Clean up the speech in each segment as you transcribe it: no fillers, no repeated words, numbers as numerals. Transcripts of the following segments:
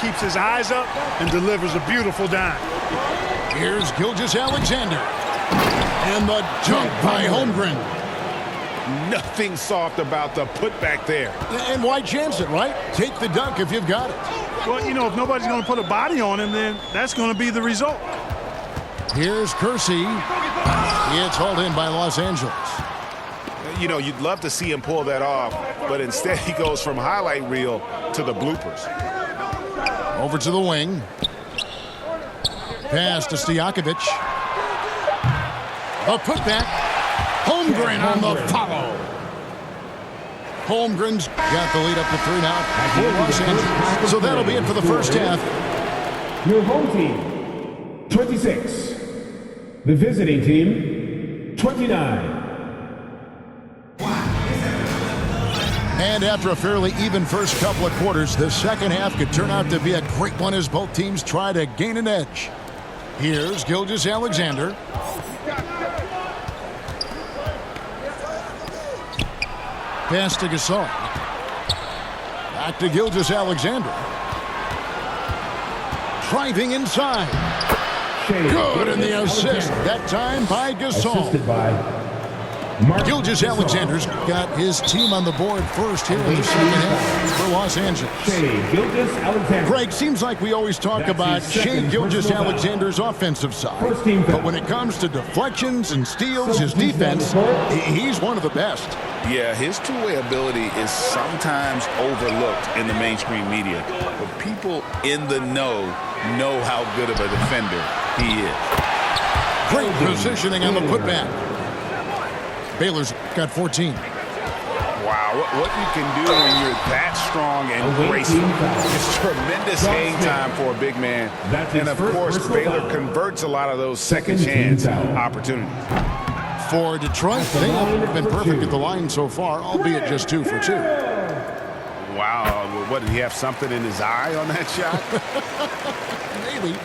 Keeps his eyes up and delivers a beautiful dime. Here's Gilgeous-Alexander. And the dunk by Holmgren. Nothing soft about the putback there. And why chance it, right? Take the dunk if you've got it. Well, you know, if nobody's going to put a body on him, then that's going to be the result. Here's Kersey. It's hauled in by Los Angeles. You know, you'd love to see him pull that off, but instead he goes from highlight reel to the bloopers. Over to the wing. Pass to Stojakovic. A putback. Holmgren on the follow. Holmgren's got the lead up to 3 now for Los Angeles. So that'll be it for the first half. Your home team, 26. The visiting team, 29. And after a fairly even first couple of quarters, the second half could turn out to be a great one as both teams try to gain an edge. Here's Gilgeous-Alexander. Pass to Gasol. Back to Gilgeous-Alexander. Driving inside. Good in the assist. That time by Gasol. Assisted by Gilgeous-Alexander's got his team on the board first here in the second half for Los Angeles. Greg, seems like we always talk about Shai Gilgeous-Alexander's offensive side. But when it comes to deflections and steals, his defense, he's one of the best. Yeah, his two-way ability is sometimes overlooked in the mainstream media. But people in the know how good of a defender he is. Great positioning on the putback. Baylor's got 14. Wow, what you can do when you're that strong and graceful. It's tremendous hang time for a big man. And, of course, Baylor converts a lot of those second-chance opportunities. For Detroit, they have been perfect at the line so far, albeit just 2 for 2. Wow, what, did he have something in his eye on that shot? Maybe.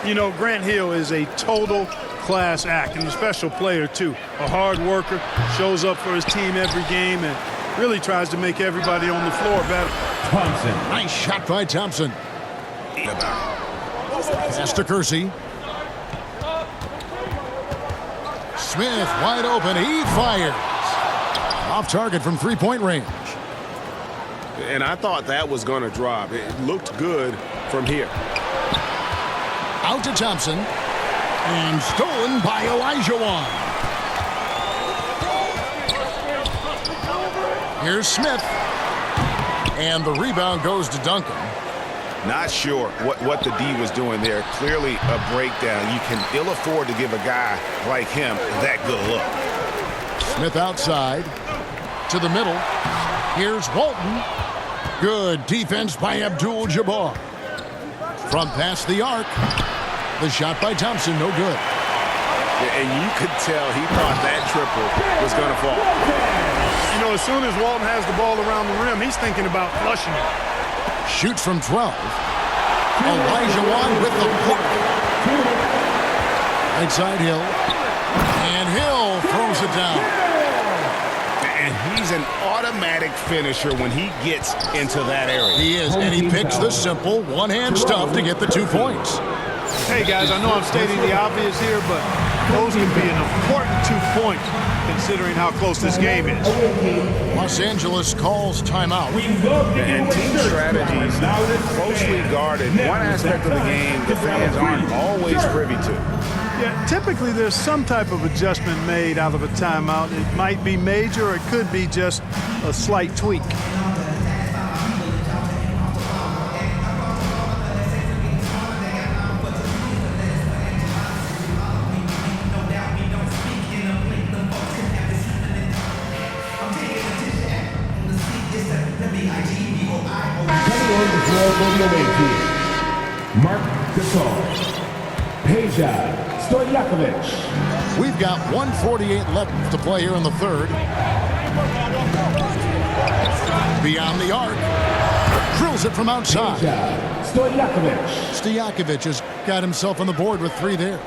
You know, Grant Hill is a total class act and a special player, too. A hard worker, shows up for his team every game, and really tries to make everybody on the floor better. Thompson. Nice shot by Thompson. Pass to Kersey. Smith wide open. He fires. Off target from three-point range. And I thought that was going to drop. It looked good from here. Out to Thompson. And stolen by Olajuwon. Here's Smith. And the rebound goes to Duncan. Not sure what the D was doing there. Clearly a breakdown. You can ill afford to give a guy like him that good look. Smith outside. To the middle. Here's Walton. Good defense by Abdul-Jabbar. From past the arc. The shot by Thompson, no good. And you could tell he thought that triple was going to fall. You know, as soon as Walton has the ball around the rim, he's thinking about flushing it. Shoots from 12. Olajuwon with the hook. Right side Hill. And Hill throws it down. And he's an automatic finisher when he gets into that area. He is, and he picks the simple one-hand stuff to get the 2 points. Hey, guys, I know I'm stating the obvious here, but those can be an important 2 points considering how close this game is. Los Angeles calls timeout. And team strategies closely guarded. One aspect of the game the fans aren't always privy to. Yeah, typically there's some type of adjustment made out of a timeout. It might be major, or it could be just a slight tweak. Mark Gasol. Peja Stojakovic. We've got 1:48 left to play here in the third. Beyond the arc. Drills it from outside. Stojakovic has got himself on the board with 3 there.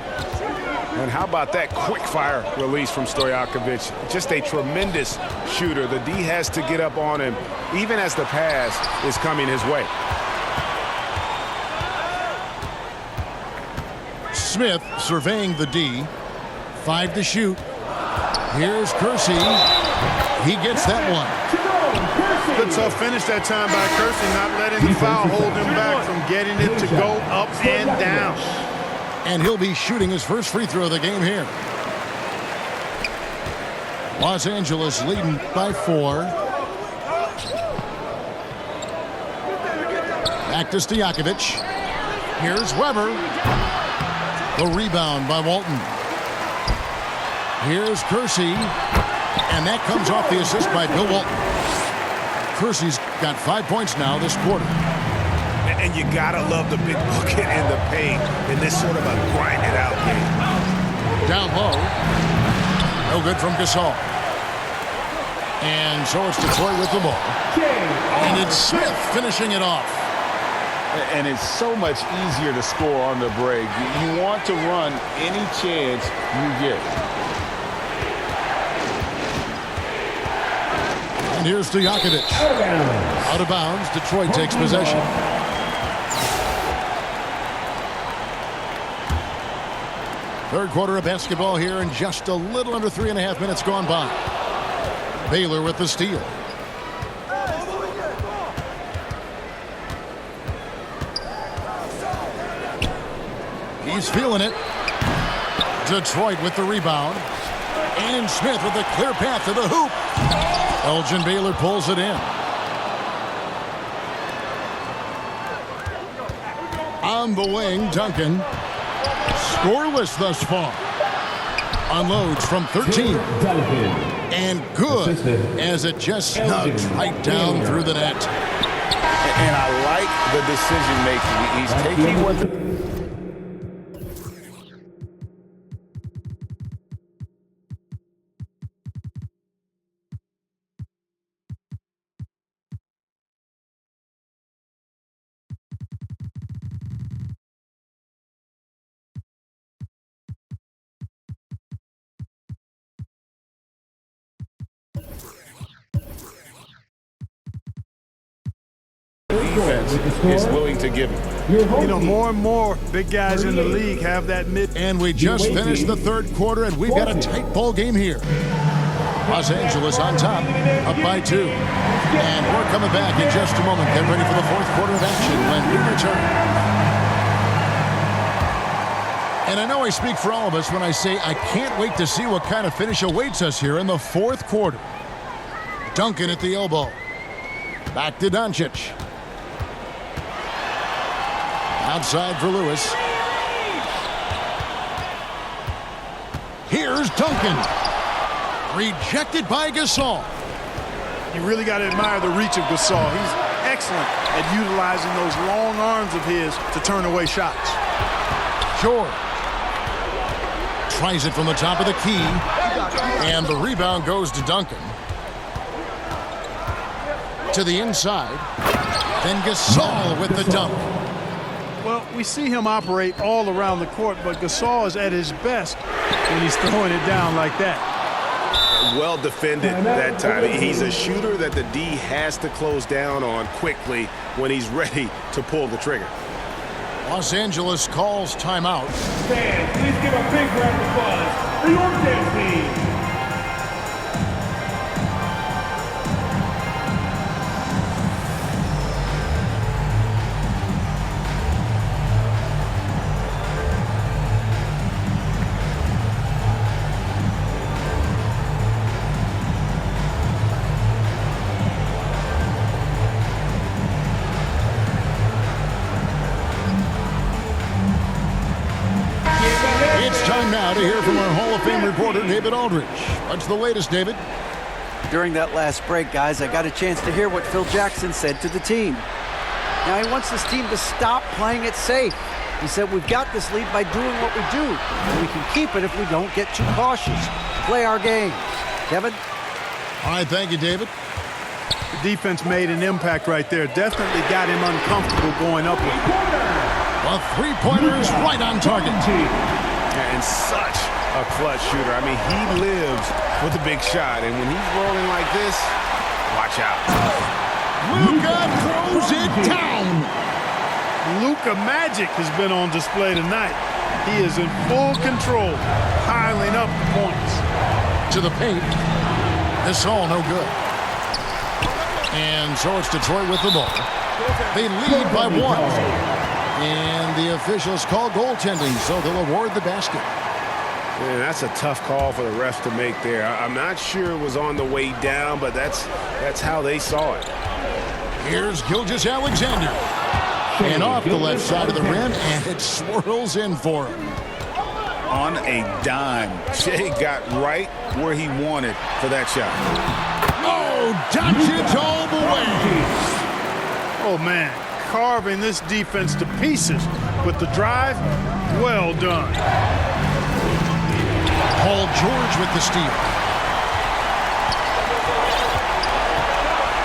And how about that quick fire release from Stojakovic? Just a tremendous shooter. The D has to get up on him even as the pass is coming his way. Smith surveying the D. 5 to shoot. Here's Kersey. He gets that one. Good tough finish that time by Kersey, not letting the foul hold him back from getting it to go up and down. And he'll be shooting his first free throw of the game here. Los Angeles leading by 4. Back to Stojakovic. Here's Weber. The rebound by Walton. Here's Kersey. And that comes off the assist by Bill Walton. Kersey's got 5 points now this quarter. And you gotta love the big bucket and the paint in this sort of a grind-it-out game. Down low. No good from Gasol. And so it's Detroit with the ball. And it's Smith finishing it off. And it's so much easier to score on the break. You want to run any chance you get. And here's Stojakovic. Out of bounds. Detroit takes possession. Third quarter of basketball here, and just a little under 3.5 minutes gone by. Baylor with the steal. He's feeling it. Detroit with the rebound. And Smith with a clear path to the hoop. Elgin Baylor pulls it in. On the wing, Duncan. Scoreless thus far. Unloads from 13. And good as it just snugs right down through the net. And I like the decision making. He's taking what the defense is willing to give him. You know, more and more big guys in the league have that mid. And we just finished the third quarter, and we've got a tight ball game here. Los Angeles on top, up by 2. And we're coming back in just a moment. Get ready for the fourth quarter of action when we return. And I know I speak for all of us when I say I can't wait to see what kind of finish awaits us here in the fourth quarter. Duncan at the elbow. Back to Doncic. Outside for Lewis. Here's Duncan. Rejected by Gasol. You really got to admire the reach of Gasol. He's excellent at utilizing those long arms of his to turn away shots. George tries it from the top of the key. And the rebound goes to Duncan. To the inside. Then Gasol with the dunk. Well, we see him operate all around the court, but Gasol is at his best when he's throwing it down like that. Well defended that time. He's a shooter that the D has to close down on quickly when he's ready to pull the trigger. Los Angeles calls timeout. Fans, please give a big round of applause for your dance team. To hear from our Hall of Fame reporter, David Aldridge. What's the latest, David? During that last break, guys, I got a chance to hear what Phil Jackson said to the team. Now, he wants this team to stop playing it safe. He said, we've got this lead by doing what we do, and we can keep it if we don't get too cautious. Play our game. Kevin? All right, thank you, David. The defense made an impact right there. Definitely got him uncomfortable going up with it. A three-pointer is right on target. And such a clutch shooter. I mean, he lives with a big shot, and when he's rolling like this, watch out. Luka throws it down. Luka magic has been on display tonight. He is in full control, piling up the points. To the paint. This all no good. And so it's Detroit with the ball. They lead by 1. And the officials call goaltending, so they'll award the basket. Man, that's a tough call for the refs to make there. I'm not sure it was on the way down, but that's how they saw it. Here's Gilgeous-Alexander. And off the left side of the rim, and it swirls in for him. On a dime. Shea got right where he wanted for that shot. Oh, Doncic all the way. Oh, man, carving this defense to pieces with the drive. Well done. Paul George with the steal.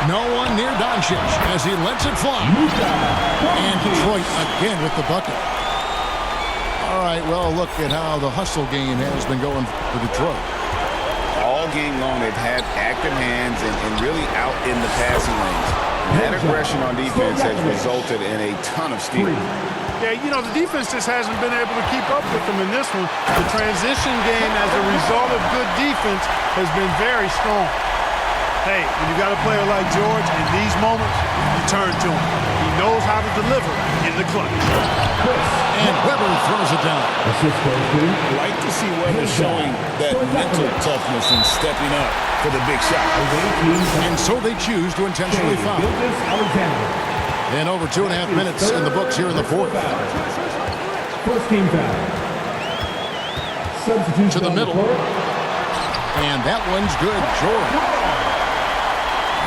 No one near Doncic as he lets it fly. And Detroit again with the bucket. All right, well, look at how the hustle game has been going for Detroit. All game long, they've had active hands and really out in the passing lanes. That aggression on defense has resulted in a ton of steals. Yeah, you know, the defense just hasn't been able to keep up with them in this one. The transition game as a result of good defense has been very strong. Hey, when you got a player like George, in these moments, you turn to him. He knows how to deliver in the clutch. And Weber throws it down. I like to see Weber showing that mental toughness and stepping up for the big shot. And so they choose to intentionally foul. And over 2.5 minutes in the books here in the fourth. First team foul. Substitution To the middle. And that one's good. George.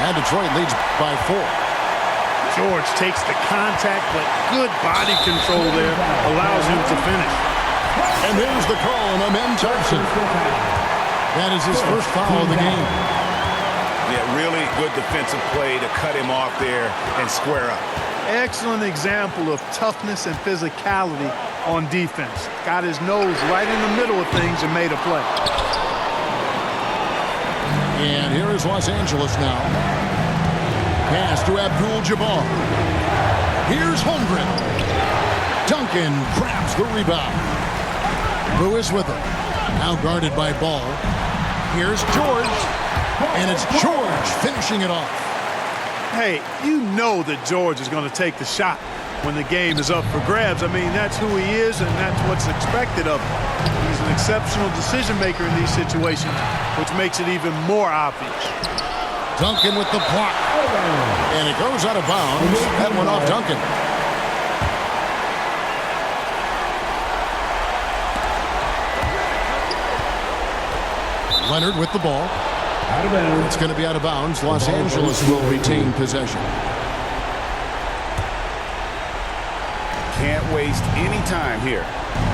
And Detroit leads by 4. George takes the contact, but good body control there allows him to finish. And there's the call on Amen Thompson. That is his first foul of the game. Yeah, really good defensive play to cut him off there and square up. Excellent example of toughness and physicality on defense. Got his nose right in the middle of things and made a play. And here is Los Angeles now. Pass to Abdul-Jabbar. Here's Holmgren. Duncan grabs the rebound. Lewis with it. Now guarded by Ball. Here's George. And it's George finishing it off. Hey, you know that George is going to take the shot when the game is up for grabs. I mean, that's who he is, and that's what's expected of him. He's an exceptional decision maker in these situations, which makes it even more obvious. Duncan with the block. And it goes out of bounds. That went off Duncan. Leonard with the ball. out of bounds. It's going to be out of bounds. Los Angeles will retain possession. Can't waste any time here.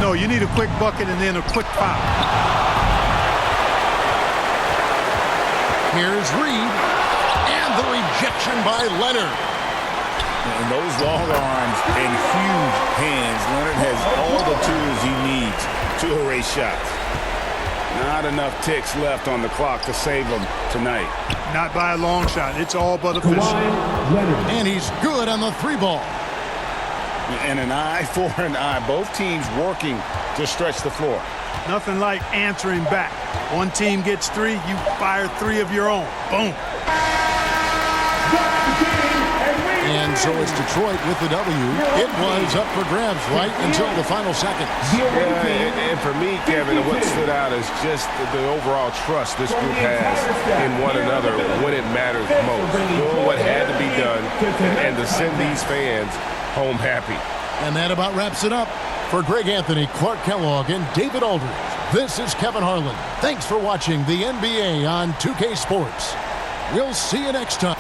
No, you need a quick bucket and then a quick foul. Here's Reed. And the rejection by Leonard. And those long arms and huge hands, Leonard has all the tools he needs to erase shots. Not enough ticks left on the clock to save him tonight. Not by a long shot. It's all but official. And he's good on the three ball. And an eye for an eye. Both teams working to stretch the floor. Nothing like answering back. One team gets three, you fire three of your own. Boom. And so it's Detroit with the W. It was up for grabs right until the final seconds. Yeah, and for me, Kevin, what stood out is just the overall trust this group has in one another when it matters most. Doing what had to be done and to send these fans home happy. And that about wraps it up. For Greg Anthony, Clark Kellogg, and David Aldridge, this is Kevin Harlan. Thanks for watching the NBA on 2K Sports. We'll see you next time.